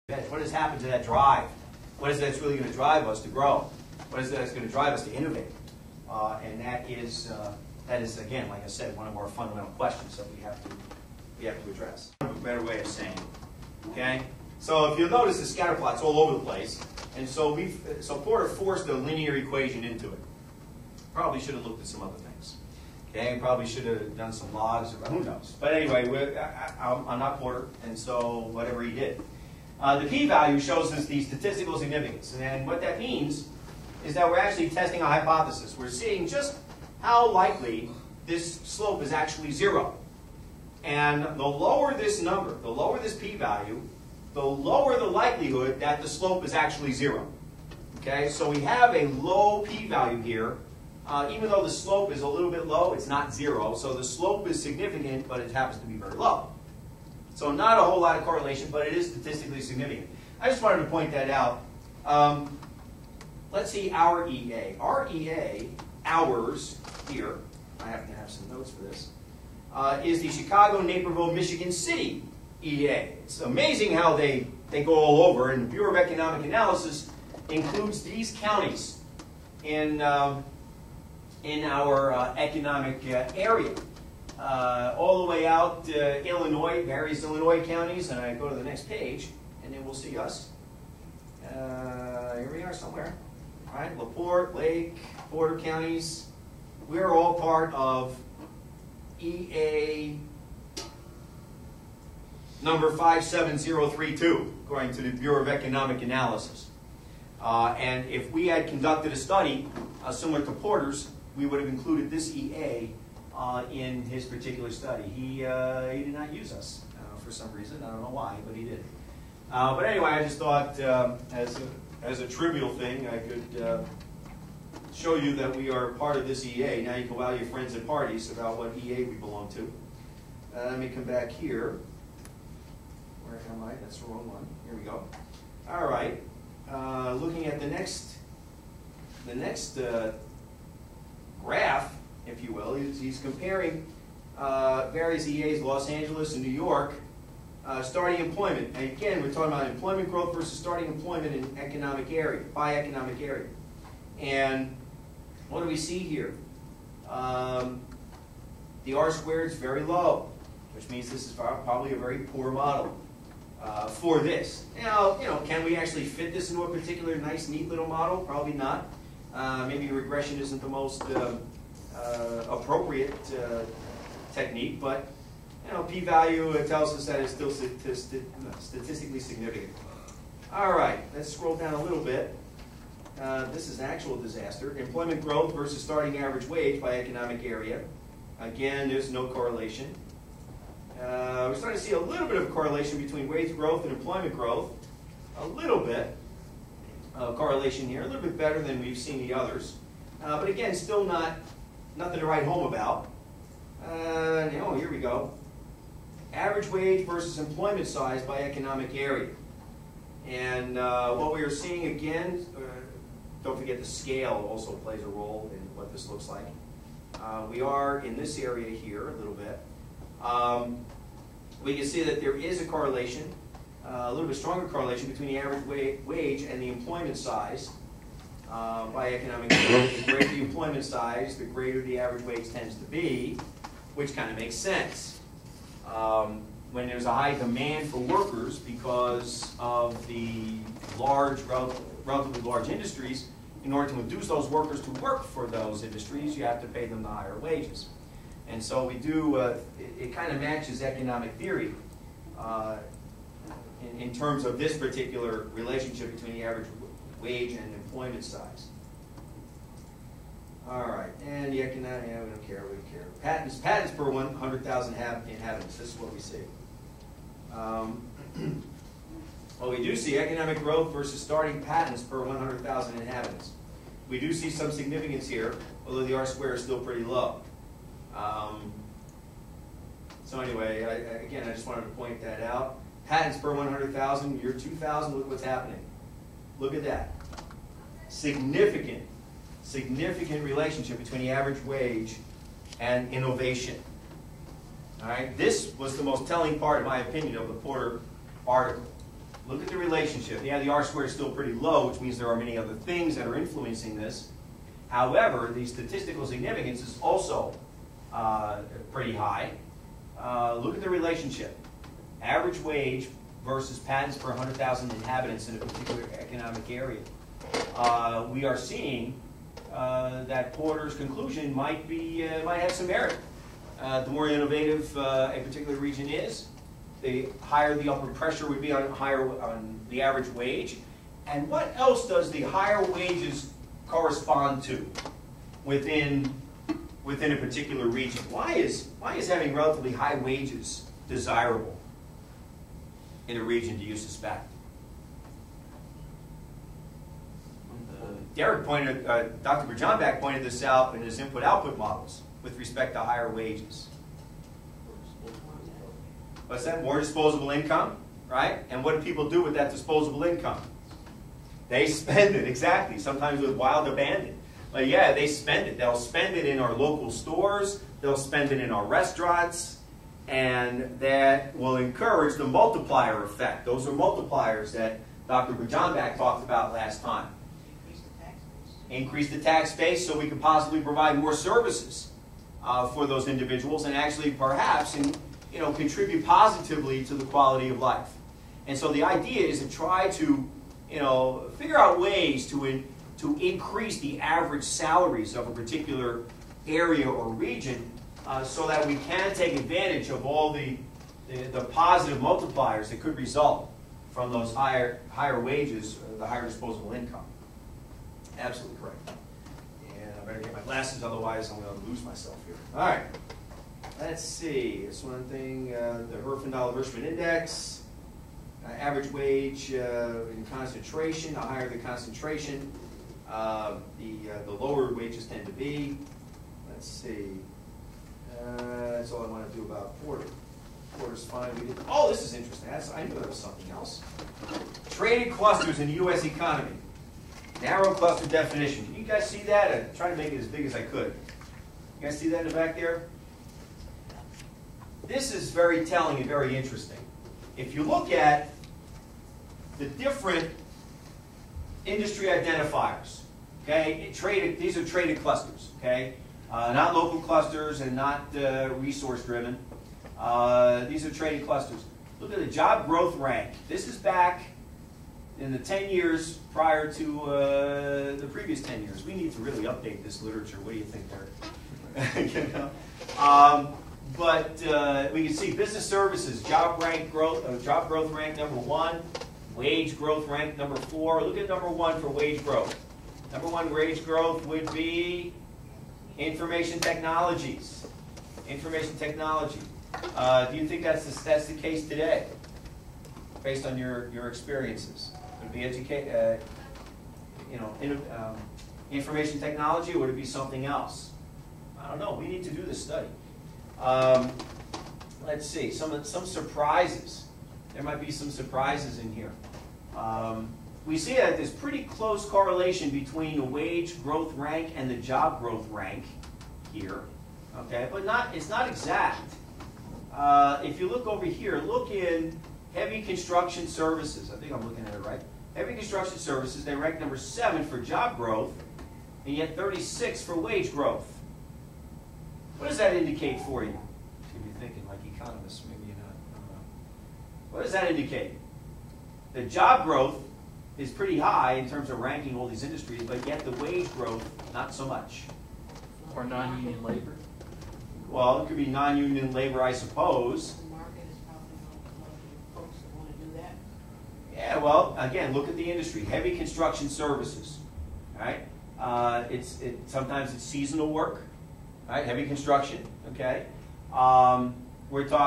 What has happened to that drive? What is it that's really going to drive us to grow? What is it that's going to drive us to innovate? And that is again, like I said, one of our fundamental questions that we have to address. A better way of saying it. Okay. So if you'll notice, the scatter plot's all over the place, and so Porter forced a linear equation into it. Probably should have looked at some other things. Okay, probably should have done some logs, or who knows. But anyway, I'm not Porter, and so whatever he did. The p-value shows us the statistical significance, and what that means is that we're actually testing a hypothesis. We're seeing just how likely this slope is actually zero. And the lower this number, the lower this p-value, the lower the likelihood that the slope is actually zero. Okay, so we have a low p-value here. Even though the slope is a little bit low, it's not zero. So the slope is significant, but it happens to be very low. So not a whole lot of correlation, but it is statistically significant. I just wanted to point that out. Let's see our EA. Our EA, ours, here, I happen to have some notes for this, is the Chicago, Naperville, Michigan City EA. It's amazing how they go all over, and the Bureau of Economic Analysis includes these counties in our economic area. All the way out to Illinois, various Illinois counties, and I go to the next page, and then we'll see us. Here we are somewhere. All right, LaPorte, Lake, Porter counties. We're all part of EA number 57032, according to the Bureau of Economic Analysis. And if we had conducted a study similar to Porter's, we would have included this EA in his particular study. He did not use us for some reason. I don't know why, but he did. But anyway, I just thought as a trivial thing, I could show you that we are part of this EA. Now you can wow your friends at parties about what EA we belong to. Let me come back here. Where am I? That's the wrong one. Here we go. All right. Looking at the next graph, if you will, he's comparing various EAs, Los Angeles and New York, starting employment. And again, we're talking about employment growth versus starting employment in economic area, by economic area. And what do we see here? The R-squared is very low, which means this is probably a very poor model for this. Now, can we actually fit this into a particular nice, neat little model? Probably not. Maybe regression isn't the most appropriate technique, but p-value tells us that it's still statistically significant. All right, let's scroll down a little bit. This is an actual disaster. Employment growth versus starting average wage by economic area. Again, there's no correlation. We're starting to see a little bit of correlation between wage growth and employment growth. A little bit of correlation here, a little bit better than we've seen the others. But again, still nothing to write home about. Here we go. Average wage versus employment size by economic area. And what we are seeing again, don't forget the scale also plays a role in what this looks like. We are in this area here a little bit. We can see that there is a correlation, a little bit stronger correlation between the average wage and the employment size. By economic area. The greater the employment size, the greater the average wage tends to be, which kind of makes sense. When there's a high demand for workers because of the relatively large industries, in order to induce those workers to work for those industries, you have to pay them the higher wages. And so we do, it kind of matches economic theory in terms of this particular relationship between the average wage and employment size. All right, and the economic, we don't care, we don't care. Patents per 100,000 inhabitants, this is what we see. Well, we do see economic growth versus starting patents per 100,000 inhabitants. We do see some significance here, although the R-square is still pretty low. So anyway, again, I just wanted to point that out. Patents per 100,000, year 2000, look what's happening. Look at that. Significant relationship between the average wage and innovation. All right, this was the most telling part, in my opinion, of the Porter article. Look at the relationship. Yeah, the R-squared is still pretty low, which means there are many other things that are influencing this. However, the statistical significance is also pretty high. Look at the relationship. Average wage versus patents per 100,000 inhabitants in a particular economic area. We are seeing that Porter's conclusion might have some merit. The more innovative a particular region is, the higher the upward pressure would be on the average wage. And what else does the higher wages correspond to within a particular region? Why is having relatively high wages desirable in a region, do you suspect? Dr. Berjanbak pointed this out in his input-output models with respect to higher wages. What's that? More disposable income, right? And what do people do with that disposable income? They spend it, exactly, sometimes with wild abandon. But yeah, they spend it. They'll spend it in our local stores, they'll spend it in our restaurants, and that will encourage the multiplier effect. Those are multipliers that Dr. Berjanbak talked about last time. Increase the tax base so we could possibly provide more services for those individuals and actually perhaps contribute positively to the quality of life. And so the idea is to try to figure out ways to increase the average salaries of a particular area or region so that we can take advantage of all the positive multipliers that could result from those higher wages, the higher disposable income. Absolutely correct. And I better get my glasses, otherwise I'm going to lose myself here. All right. Let's see. It's one thing, the Herfindahl-Hirschman Index, average wage in concentration. The higher the concentration, the lower wages tend to be. Let's see. That's all I want to do about Porter. Porter's fine. Oh, this is interesting. I knew there was something else. Traded clusters in the U.S. economy. Narrow cluster definition. Can you guys see that? I tried to make it as big as I could. You guys see that in the back there? This is very telling and very interesting. If you look at the different industry identifiers, okay, these are traded clusters, okay, not local clusters and not resource-driven. These are traded clusters. Look at the job growth rank. This is back in the 10 years prior to the previous 10 years. We need to really update this literature. What do you think there? But we can see business services, job growth rank number 1, wage growth rank number 4. Look at number 1 for wage growth. Number 1 wage growth would be information technologies. Information technology. Do you think that's the case today, based on your experiences? Would it be information technology, or would it be something else? I don't know. We need to do this study. Let's see, some surprises. There might be some surprises in here. We see that there's pretty close correlation between the wage growth rank and the job growth rank here, okay, but it's not exact. If you look over here, look in heavy construction services. I think I'm looking at it right. Heavy construction services, they rank number 7 for job growth, and yet 36 for wage growth. What does that indicate for you? You should be thinking like economists, maybe you're not. I don't know. What does that indicate? The job growth is pretty high in terms of ranking all these industries, but yet the wage growth, not so much. Or non-union labor? Well, it could be non-union labor, I suppose. The market is probably one of the folks that want to do that. Yeah, well, again, look at the industry. Heavy construction services, right? Sometimes it's seasonal work, right? Heavy construction, okay? We're talking